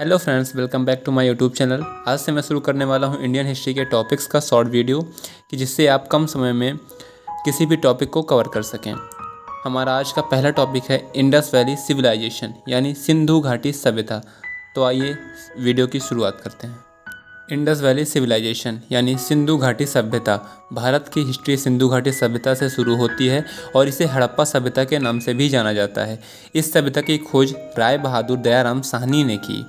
Hello friends, welcome back to my YouTube channel. आज से मैं शुरू करने वाला हूं इंडियन हिस्ट्री के टॉपिक्स का शॉर्ट वीडियो कि जिससे आप कम समय में किसी भी टॉपिक को कवर कर सकें। हमारा आज का पहला टॉपिक है इंडस वैली सिविलाइजेशन यानी सिंधु घाटी सभ्यता। तो आइए वीडियो की शुरुआत करते हैं। इंडस वैली सिविलाइजेशन यानी सिंधु घाटी सभ्यता। भारत की हिस्ट्री सिंधु घाटी सभ्यता से शुरू होती है और इसे हड़प्पा सभ्यता के नाम से भी जाना जाता है। इस सभ्यता की खोज राय बहादुर दयाराम साहनी ने की।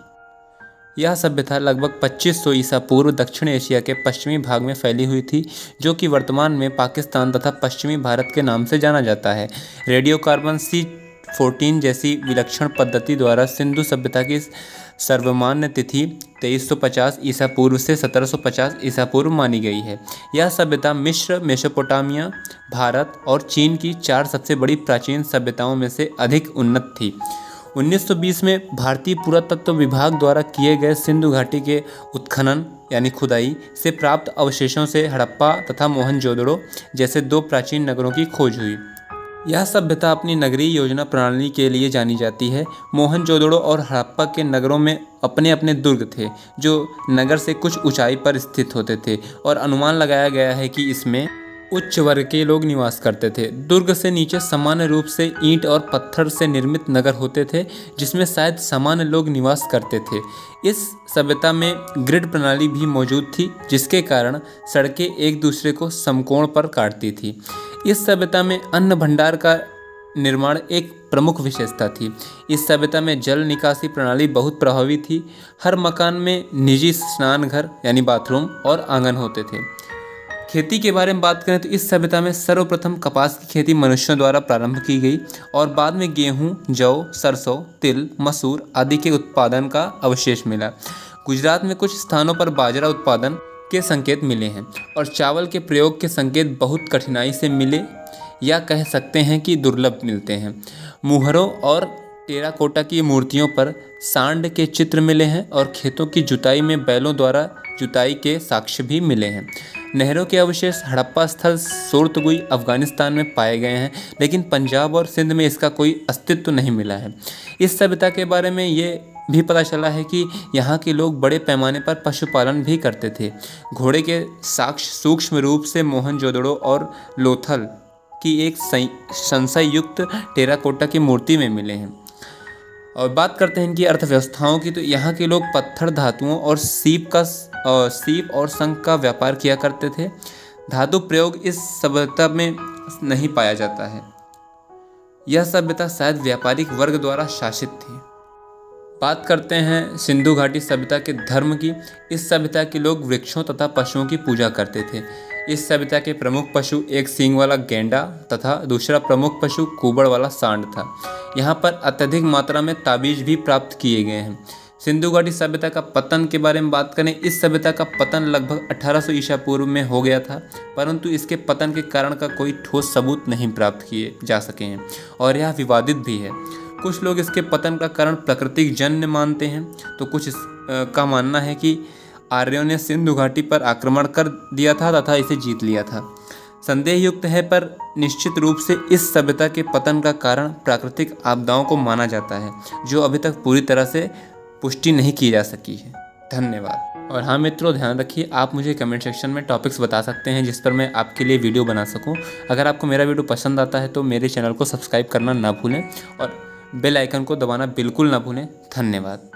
यह सभ्यता लगभग 2500 ईसा पूर्व दक्षिण एशिया के पश्चिमी भाग में फैली हुई थी, जो कि वर्तमान में पाकिस्तान तथा पश्चिमी भारत के नाम से जाना जाता है। रेडियोकार्बन C14 जैसी विलक्षण पद्धति द्वारा सिंधु सभ्यता की सर्वमान्य तिथि 2350 ईसा पूर्व से 1750 ईसा पूर्व मानी गई है। यह सभ्यता मिस्र, मेसोपोटामिया, भारत और चीन की 4 सबसे बड़ी प्राचीन सभ्यताओं में से अधिक उन्नत थी। 1920 में भारतीय पुरातत्व विभाग द्वारा किए गए सिंधु घाटी के उत्खनन यानी खुदाई से प्राप्त अवशेषों से हड़प्पा तथा मोहनजोदड़ो जैसे 2 प्राचीन नगरों की खोज हुई। यह सभ्यता अपनी नगरीय योजना प्रणाली के लिए जानी जाती है। मोहनजोदड़ो और हड़प्पा के नगरों में अपने अपने दुर्ग थे, जो नगर से कुछ ऊंचाई पर स्थित होते थे और अनुमान लगाया गया है कि इसमें उच्च वर्ग के लोग निवास करते थे। दुर्ग से नीचे सामान्य रूप से ईंट और पत्थर से निर्मित नगर होते थे, जिसमें शायद सामान्य लोग निवास करते थे। इस सभ्यता में ग्रिड प्रणाली भी मौजूद थी, जिसके कारण सड़कें एक दूसरे को समकोण पर काटती थी। इस सभ्यता में अन्न भंडार का निर्माण एक प्रमुख विशेषता थी। इस सभ्यता में जल निकासी प्रणाली बहुत प्रभावी थी। हर मकान में निजी स्नान घर यानी बाथरूम और आंगन होते थे। खेती के बारे में बात करें तो इस सभ्यता में सर्वप्रथम कपास की खेती मनुष्यों द्वारा प्रारंभ की गई और बाद में गेहूं, जौ, सरसों, तिल, मसूर आदि के उत्पादन का अवशेष मिला। गुजरात में कुछ स्थानों पर बाजरा उत्पादन के संकेत मिले हैं और चावल के प्रयोग के संकेत बहुत कठिनाई से मिले या कह सकते हैं कि दुर्लभ मिलते हैं। मुहरों और टेराकोटा की मूर्तियों पर सांड के चित्र मिले हैं और खेतों की जुताई में बैलों द्वारा जुताई के साक्ष्य भी मिले हैं। नहरों के अवशेष हड़प्पा स्थल सोरतगुई अफगानिस्तान में पाए गए हैं, लेकिन पंजाब और सिंध में इसका कोई अस्तित्व नहीं मिला है। इस सभ्यता के बारे में ये भी पता चला है कि यहाँ के लोग बड़े पैमाने पर पशुपालन भी करते थे। घोड़े के साक्ष्य सूक्ष्म रूप से मोहनजोदड़ो और लोथल की एक संशय युक्त टेराकोटा की मूर्ति में मिले हैं। और बात करते हैं इनकी अर्थव्यवस्थाओं की, तो यहाँ के लोग पत्थर, धातुओं और सीप और शंख का व्यापार किया करते थे। धातु प्रयोग इस सभ्यता में नहीं पाया जाता है। यह सभ्यता शायद व्यापारिक वर्ग द्वारा शासित थी। बात करते हैं सिंधु घाटी सभ्यता के धर्म की। इस सभ्यता के लोग वृक्षों तथा पशुओं की पूजा करते थे। इस सभ्यता के प्रमुख पशु एक सींग वाला गेंडा तथा दूसरा प्रमुख पशु कुबड़ वाला सांड था। यहाँ पर अत्यधिक मात्रा में ताबीज भी प्राप्त किए गए हैं। सिंधु घाटी सभ्यता का पतन के बारे में बात करें, इस सभ्यता का पतन लगभग 1800 ईसा पूर्व में हो गया था, परंतु इसके पतन के कारण का कोई ठोस सबूत नहीं प्राप्त किए जा सके हैं और यह विवादित भी है। कुछ लोग इसके पतन का कारण प्राकृतिक जन्य मानते हैं, तो कुछ का मानना है कि आर्यों ने सिंधु घाटी पर आक्रमण कर दिया था तथा इसे जीत लिया था। संदेह युक्त है, पर निश्चित रूप से इस सभ्यता के पतन का कारण प्राकृतिक आपदाओं को माना जाता है, जो अभी तक पूरी तरह से पुष्टि नहीं की जा सकी है। धन्यवाद। और हाँ मित्रों, ध्यान रखिए, आप मुझे कमेंट सेक्शन में टॉपिक्स बता सकते हैं जिस पर मैं आपके लिए वीडियो बना सकूं। अगर आपको मेरा वीडियो पसंद आता है तो मेरे चैनल को सब्सक्राइब करना ना भूलें और बेल आइकन को दबाना बिल्कुल ना भूलें। धन्यवाद।